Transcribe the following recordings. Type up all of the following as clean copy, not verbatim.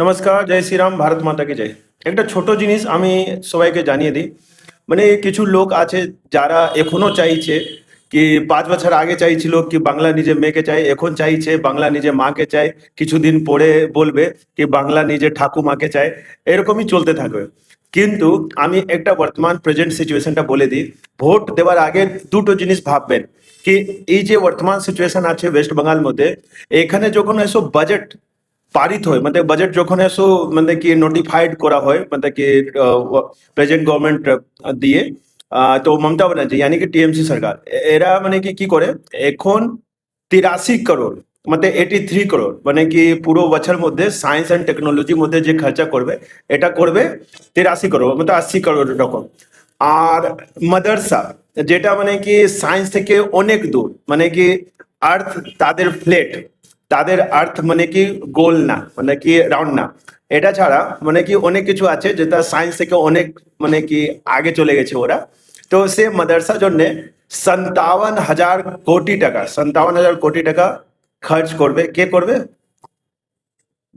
নমস্কার, জয় শ্রীরাম, ভারত মাতা কি জয়। একটা ছোট জিনিস আমি সবাইকে জানিয়ে দিই। মানে কিছু লোক আছে যারা এখনো চাইছে কি ৫ বছর আগে চাইছিল কি বাংলা নিজে মেয়েকে চাই, এখন চাইছে বাংলা নিজে মাকে চাই, কিছুদিন পরে বলবে কি বাংলা নিজে ঠাকুমাকে চায়। এরকমই চলতে থাকবে। কিন্তু আমি একটা বর্তমান প্রেজেন্ট সিচুয়েশনটা বলে দিই। ভোট দেওয়ার আগে দুটো জিনিস ভাববেন কি এই যে বর্তমান সিচুয়েশন আছে ওয়েস্ট বেঙ্গল মধ্যে, এখানে যখন এসব বাজেট পারিত হয় মানে বাজেট যখন এসো মানে কি নোটিফাইড করা হয় মানে কি প্রেজেন্ট গভর্নমেন্ট দিয়ে তো মমতা ব্যানার্জি यानी कि টিএমসি সরকার এরা মানে কি কি করে এখন 83 করোড় মানে 83 করোড় মানে কি পুরো বছর মধ্যে সায়েন্স এন্ড টেকনোলজি মধ্যে যে খরচা করবে এটা করবে 83 করোড় মানে 80 করোড় রকম। আর মাদ্রাসা যেটা মানে কি সায়েন্স থেকে অনেক দূর মানে কি আর্থ তাদের ফ্ল্যাট তাদের আর্থ মানে কি গোল না মানে কি রাউন্ড না। এটা ছাড়া মানে কি অনেক কিছু আছে যেটা সায়েন্স থেকে অনেক মানে কি আগে চলে গেছে ওরা। তো সে মাদ্রাসার জন্য 57,000 কোটি টাকা খরচ করবে। কে করবে?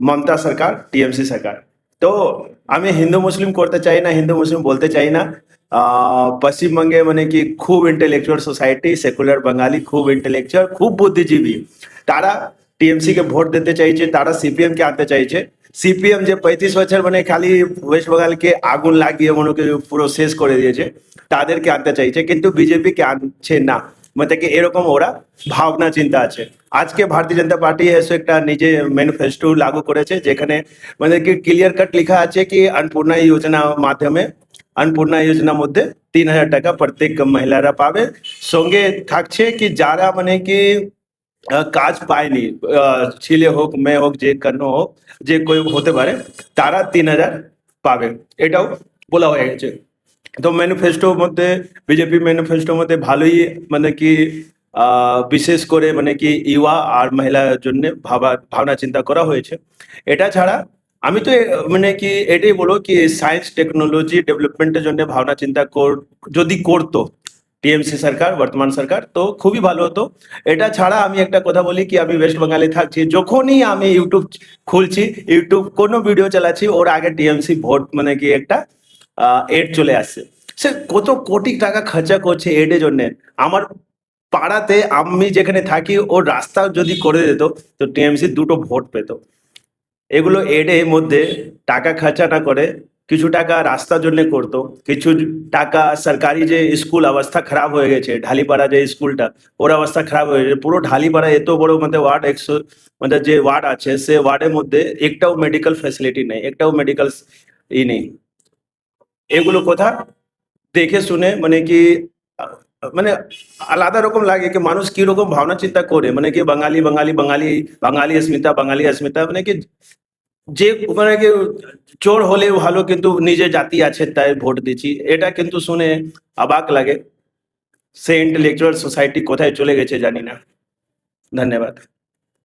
মমতা সরকার, টিএমসি সরকার। তো আমি হিন্দু মুসলিম করতে চাই না, হিন্দু মুসলিম বলতে চাই না। পশ্চিমবঙ্গে মানে কি খুব ইন্টেলেকচুয়াল সোসাইটি, সেকুলার বাঙালি খুব ইন্টেলেকচুয়াল, খুব বুদ্ধিজীবী। তারা টিএমসি কে ভোট দিতে চাইছে, তারা সিপিএম কে আনতে চাইছে। সিপিএম যে 35 বছর মানে খালি ওয়েস্ট বেঙ্গলকে আগুন লাগিয়ে মনে করে পুরো শেষ করে দিয়েছে, তাদেরকে আনতে চাইছে, কিন্তু বিজেপি কে আনছে না। মানে কি এরকম ওরা ভাবনা চিন্তা আছে। আজকে ভারতীয় জনতা পার্টি এসে একটা নিজে ম্যানিফেস্টো লাগু করেছে যেখানে মানে কি ক্লিয়ার কাট লেখা আছে কি अन्नपूर्णा योजना মাধ্যমে अन्नपूर्णा योजना মধ্যে 3,000 টাকা প্রত্যেক মহিলারা পাবে। সঙ্গে থাকছে কি যারা মানে কি কাজ পায়নি, ছেলে হোক মেয়ে হোক যে কোনো হোক যে কেউ হতে পারে, তারা 3,000 পাবে। এটাও বলা হয়ে গেছে। তো ম্যানিফেস্টোর মধ্যে বিজেপি ম্যানিফেস্টোর মধ্যে ভালোই মানে কি বিশেষ করে মানে কি ইউয়া আর মহিলার জন্য ভাবনা চিন্তা করা হয়েছে। এটা ছাড়া আমি তো মানে কি এটাই বলবো কি সায়েন্স টেকনোলজি ডেভেলপমেন্টের জন্য ভাবনা চিন্তা যদি করতো টিএমসি সরকার, বর্তমান সরকার, তো খুবই ভালো হতো। এটা ছাড়া আমি একটা কথা বলি কি আমি ওয়েস্ট বেঙ্গলে থাকছি, যখনই আমি ইউটিউব খুলছি, ইউটিউব কোনো ভিডিও চালাচ্ছি, ওর আগে টিএমসি ভোট মানে কি একটা এড চলে আসছে। সে কত কোটি টাকা খরচা করছে এডের জন্য। আমার পাড়াতে আমি যেখানে থাকি ওর রাস্তা যদি করে দিত তো টিএমসি দুটো ভোট পেত। এগুলো এডের মধ্যে টাকা খরচা না করে কিছু টাকা রাস্তার জন্য করতো, কিছু টাকা সরকারি যে স্কুল অবস্থা খারাপ হয়ে গেছে, ঢালিপাড়া যে স্কুলটা ওর অবস্থা খারাপ হয়ে গেছে। পুরো ঢালিপাড়া এত বড় মানে ওয়ার্ড 100 মানে যে ওয়ার্ড আছে সে ওয়ার্ডের মধ্যে একটাও মেডিকেল ফ্যাসিলিটি নেই, একটাও মেডিকেল নেই। এগুলো কথা দেখে শুনে মানে কি আহ, মানে আলাদা রকম লাগে কি মানুষ কি রকম ভাবনা চিন্তা করে মানে কি বাঙালি বাঙালি বাঙালি বাঙালি अस्मिता বাঙালি अस्मिता মানে কি যে মানে কি চোর হলেও ভালো কিন্তু নিজে জাতি আছে তাই ভোট দিচ্ছি, এটা কিন্তু শুনে অবাক লাগে। সে ইন্টেলেকচুয়াল সোসাইটি কোথায় চলে গেছে জানি না। ধন্যবাদ।